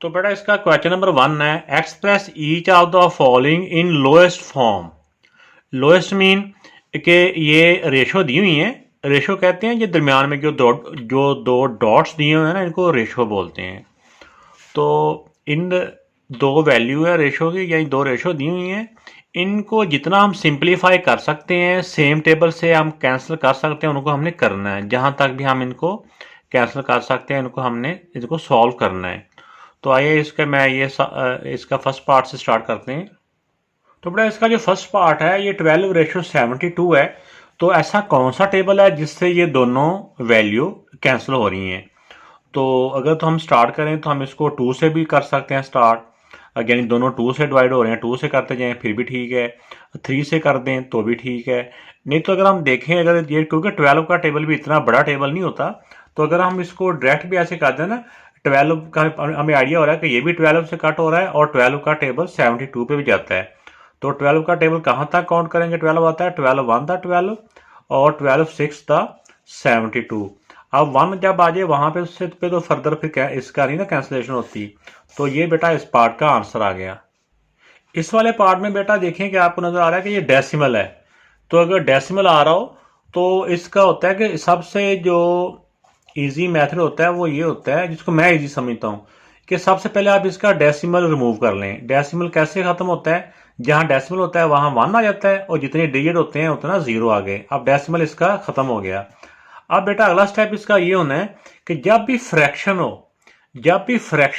तो बेटा इसका क्वेश्चन नंबर 1 है, express each of the following in lowest form. Lowest mean कि ये रेशो दी हुई है। रेशो कहते हैं ये दरमियान में जो दो डॉट्स दिए हुए हैं ना, इनको रेशो बोलते हैं। तो इन दो वैल्यू है रेशो की, यानी दो रेशो दी हुई हैं। इनको जितना हम सिंप्लीफाई कर सकते हैं, सेम टेबल से हम कैंसिल कर सकते हैं, उनको हमने करना है। जहाँ तक भी हम इनको कैंसिल कर सकते हैं, इनको सॉल्व करना है। तो आइए इसका फर्स्ट पार्ट से स्टार्ट करते हैं। तो बेटा इसका जो फर्स्ट पार्ट है ये 12:72 है। तो ऐसा कौन सा टेबल है जिससे ये दोनों वैल्यू कैंसिल हो रही हैं? तो अगर तो हम स्टार्ट करें तो हम इसको 2 से भी कर सकते हैं स्टार्ट, यानी दोनों 2 से डिवाइड हो रहे हैं, 2 से करते जाएं फिर भी ठीक है, 3 से कर दें तो भी ठीक है। नहीं तो अगर हम देखें, अगर ये क्योंकि 12 का टेबल भी इतना बड़ा टेबल नहीं होता, तो अगर हम इसको डायरेक्ट भी ऐसे कर दें ना, 12 का हमें आइडिया हो रहा है कि ये भी 12 से कट हो रहा है और 12 का टेबल 72 पे भी जाता है। तो 12 का टेबल कहाँ तक काउंट करेंगे? 12 आता है, 12 1 था 12 और 12 6 था 72। अब 1 जब आ जाए वहां पे उससे पे तो फर्दर फिर इसका नहीं ना कैंसिलेशन होती। तो ये बेटा इस पार्ट का आंसर आ गया। इस वाले पार्ट में बेटा देखें कि आपको नजर आ रहा है कि ये डेसिमल है। तो अगर डेसिमल आ रहा हो तो इसका होता है कि सबसे जो इजी मेथड होता है वो ये होता है, जिसको मैं इजी समझता हूँ, कि सबसे पहले आप इसका डेसिमल रिमूव कर लें। डेसिमल कैसे खत्म होता है? जहां डेसिमल होता है वहां 1 आ जाता है और जितने डिजिट होते हैं उतना 0 आ गए। अब डेसिमल इसका खत्म हो गया। अब बेटा अगला स्टेप इसका ये होना है कि जब भी फ्रैक्शन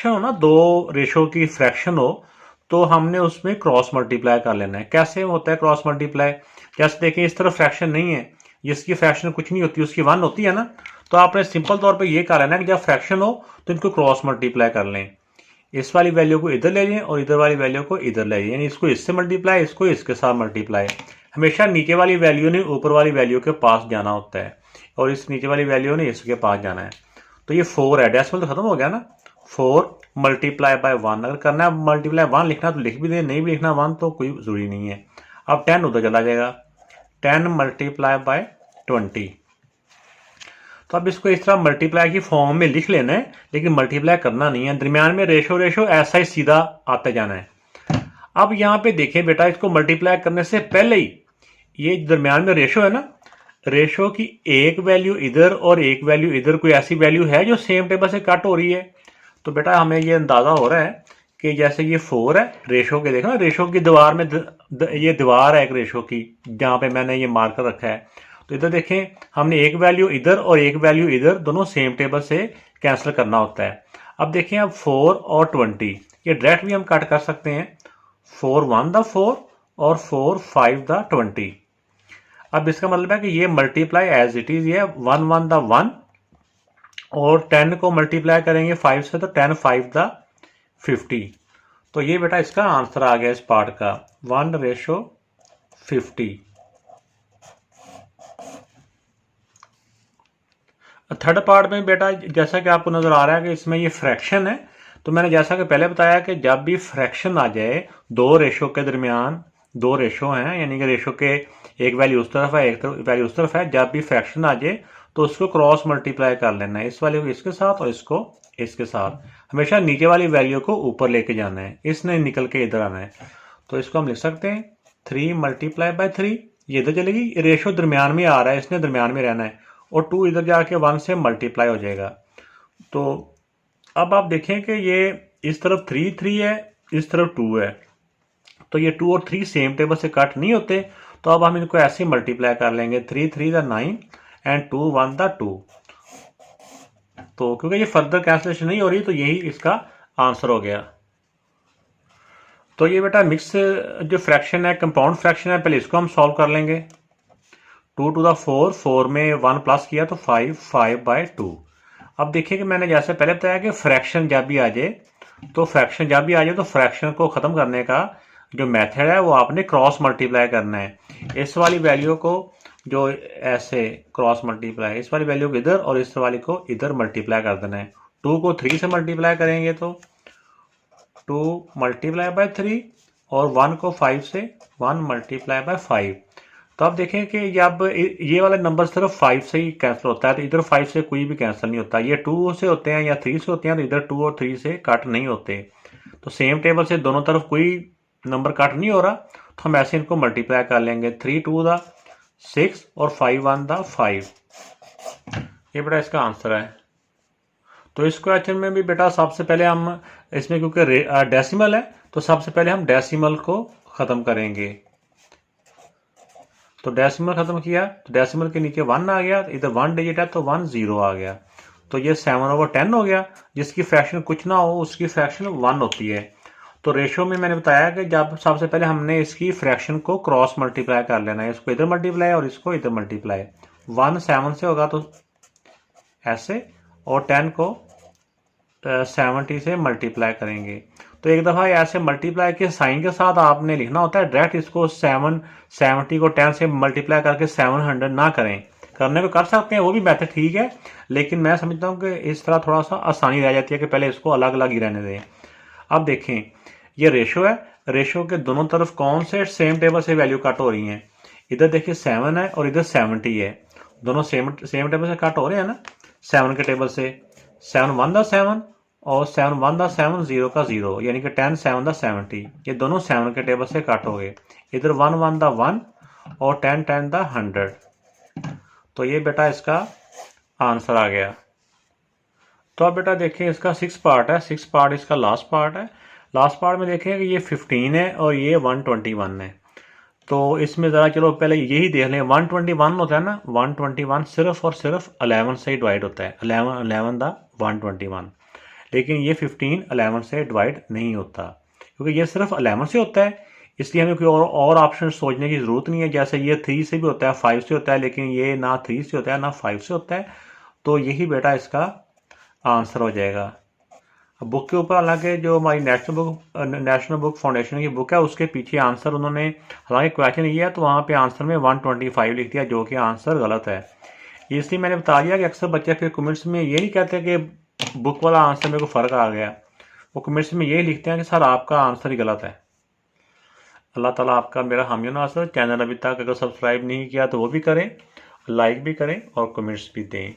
हो ना, दो रेशो की फ्रैक्शन हो, तो हमने उसमें क्रॉस मल्टीप्लाई कर लेना है। कैसे होता है क्रॉस मल्टीप्लाई? जैसे देखें इस तरफ फ्रैक्शन नहीं है, जिसकी फ्रैक्शन कुछ नहीं होती उसकी 1 होती है ना, तो आपने सिंपल तौर पे ये कर लेना है कि जब फ्रैक्शन हो तो इनको क्रॉस मल्टीप्लाई कर लें। इस वाली वैल्यू को इधर ले लें और इधर वाली वैल्यू को इधर ले लें, यानी इसको इससे मल्टीप्लाई, इसको इसके साथ मल्टीप्लाई। हमेशा नीचे वाली वैल्यू ने ऊपर वाली वैल्यू के पास जाना होता है और इस नीचे वाली वैल्यू ने इसके पास जाना है। तो ये 4 है, डेसिमल तो खत्म हो गया ना। 4 मल्टीप्लाई बाय 1 अगर करना है, मल्टीप्लाई 1 लिखना तो लिख भी दें, नहीं भी लिखना 1 तो कोई जरूरी नहीं है। अब 10 उधर चला जाएगा, 10 मल्टीप्लाई बाय 20। तो अब इसको इस तरह मल्टीप्लाई की फॉर्म में लिख लेना है, लेकिन मल्टीप्लाई करना नहीं है। दरमियान में रेशो ऐसा ही सीधा आते जाना है। अब यहाँ पे देखें बेटा, इसको मल्टीप्लाई करने से पहले ही ये दरमियान में रेशो है ना, रेशो की एक वैल्यू इधर और एक वैल्यू इधर, कोई ऐसी वैल्यू है जो सेम टेबल से कट हो रही है? तो बेटा हमें ये अंदाजा हो रहा है कि जैसे ये 4 है रेशो के, देखो ना रेशो की दीवार में ये दीवार है एक रेशो की, जहां पे मैंने ये मार्कर रखा है। तो इधर देखें, हमने एक वैल्यू इधर और एक वैल्यू इधर, दोनों सेम टेबल से कैंसिल करना होता है। अब देखें, अब 4 और 20 ये डायरेक्ट भी हम कट कर सकते हैं। 4 1 द 4 और 4 5 द 20। अब इसका मतलब है कि ये मल्टीप्लाई एज इट इज, ये 1 1 द 1 और 10 को मल्टीप्लाई करेंगे 5 से, तो 10 5 द 50। तो ये बेटा इसका आंसर आ गया इस पार्ट का, 1:50। थर्ड पार्ट में बेटा जैसा कि आपको नजर आ रहा है कि इसमें ये फ्रैक्शन है। तो मैंने जैसा कि पहले बताया कि जब भी फ्रैक्शन आ जाए, दो रेशो के दरमियान, दो रेशो हैं, यानी कि रेशो के एक वैल्यू उस तरफ है एक वैल्यू उस तरफ है, जब भी फ्रैक्शन आ जाए तो उसको क्रॉस मल्टीप्लाई कर लेना है, इस वाले को इसके साथ और इसको इसके साथ। हमेशा नीचे वाली वैल्यू को ऊपर लेके जाना है, इसने निकल के इधर आना है। तो इसको हम लिख सकते हैं 3 मल्टीप्लाई बाय 3, ये इधर चलेगी, रेशो दरमियान में आ रहा है, इसने दरमियान में रहना है, और 2 इधर जाके 1 से मल्टीप्लाई हो जाएगा। तो अब आप देखें कि ये इस तरफ 3 3 है, इस तरफ 2 है, तो ये 2 और 3 सेम टेबल से कट नहीं होते। तो अब हम इनको ऐसे मल्टीप्लाई कर लेंगे, 3 3 द 9 एंड 2 1 द 2। तो क्योंकि ये फर्दर कैंसिलेशन नहीं हो रही, तो यही इसका आंसर हो गया। तो ये बेटा मिक्स जो फ्रैक्शन है, कंपाउंड फ्रैक्शन है, पहले इसको हम सॉल्व कर लेंगे। 2 टू द 4, 4 में 1 प्लस किया तो 5, 5 बाय 2। अब देखिए कि मैंने जैसे पहले बताया कि फ्रैक्शन जब भी आ जाए, तो फ्रैक्शन को खत्म करने का जो मेथड है वो आपने क्रॉस मल्टीप्लाई करना है। इस वाली वैल्यू को जो ऐसे क्रॉस मल्टीप्लाई, इस वाली वैल्यू को इधर और इस वाली को इधर मल्टीप्लाई कर देना है। 2 को 3 से मल्टीप्लाई करेंगे तो 2 मल्टीप्लाई बाय 3 और 1 को 5 से, 1 मल्टीप्लाई बाय 5। तो आप देखें कि जब ये वाला नंबर सिर्फ 5 से ही कैंसिल होता है, तो इधर 5 से कोई भी कैंसिल नहीं होता। ये 2 से होते हैं या 3 से होते हैं, तो इधर 2 और 3 से कट नहीं होते। तो सेम टेबल से दोनों तरफ कोई नंबर कट नहीं हो रहा, तो हम ऐसे इनको मल्टीप्लाई कर लेंगे। 3 2 दा 6 और 5 1 दा 5। ये बेटा इसका आंसर है। तो इस क्वेश्चन में भी बेटा सबसे पहले हम इसमें, क्योंकि डेसिमल है, तो सबसे पहले हम डेसिमल को ख़त्म करेंगे। तो डेसिमल ख़त्म किया, तो डेसिमल के नीचे 1 आ गया, इधर 1 डिजिट है तो 1 0 आ गया। तो ये 7/10 हो गया। जिसकी फ्रैक्शन कुछ ना हो उसकी फ्रैक्शन 1 होती है। तो रेशो में मैंने बताया कि जब सबसे पहले हमने इसकी फ्रैक्शन को क्रॉस मल्टीप्लाई कर लेना है, इसको इधर मल्टीप्लाई और इसको इधर मल्टीप्लाई। 1 7 से होगा तो ऐसे, और 10 को 70 से मल्टीप्लाई करेंगे। तो एक दफ़ा ऐसे मल्टीप्लाई के साइन के साथ आपने लिखना होता है, डायरेक्ट इसको 70 को 10 से मल्टीप्लाई करके 700 ना करें। करने को कर सकते हैं, वो भी मेथड ठीक है, लेकिन मैं समझता हूँ कि इस तरह थोड़ा सा आसानी रह जाती है कि पहले इसको अलग अलग ही रहने दें। अब देखें, ये रेशो है, रेशो के दोनों तरफ कौन से सेम टेबल से वैल्यू कट हो रही हैं। इधर देखिए 7 है और इधर 70 है, दोनों सेम टेबल से कट हो रहे हैं ना। 7 के टेबल से 7 1 दा 7 और 7 1 दा 7 0 का 0, यानी कि 10 7 दा 70, ये दोनों 7 के टेबल से कट हो गए। इधर 1 1 दा 1 और 10 10 दा 100। तो ये बेटा इसका आंसर आ गया। तो अब बेटा देखें इसका 6 पार्ट है, 6 पार्ट इसका लास्ट पार्ट है। लास्ट पार्ट में देखें कि ये 15 है और ये 121 है। तो इसमें ज़रा चलो पहले यही देख लें। 121 होता है ना, 121 सिर्फ और सिर्फ 11 से ही डिवाइड होता है। 11 दा 121। लेकिन ये 15 11 से डिवाइड नहीं होता, क्योंकि ये सिर्फ 11 से होता है, इसलिए हमें कोई और ऑप्शन सोचने की ज़रूरत नहीं है। जैसे ये 3 से भी होता है, 5 से होता है, लेकिन ये ना 3 से होता है ना 5 से होता है। तो यही बेटा इसका आंसर हो जाएगा। अब बुक के ऊपर, हालांकि जो हमारी नेशनल बुक फाउंडेशन की बुक है, उसके पीछे आंसर उन्होंने, हालांकि क्वेश्चन ये है तो वहाँ पे आंसर में 125 लिख दिया, जो कि आंसर गलत है। इसलिए मैंने बता दिया कि अक्सर बच्चे फिर कमेंट्स में ये नहीं कहते कि बुक वाला आंसर में कोई फ़र्क आ गया, वो कमेंट्स में यही लिखते हैं कि सर आपका आंसर ही गलत है। अल्लाह ताला आपका मेरा हामी नासर। चैनल अभी तक अगर सब्सक्राइब नहीं किया तो वो भी करें, लाइक भी करें और कमेंट्स भी दें।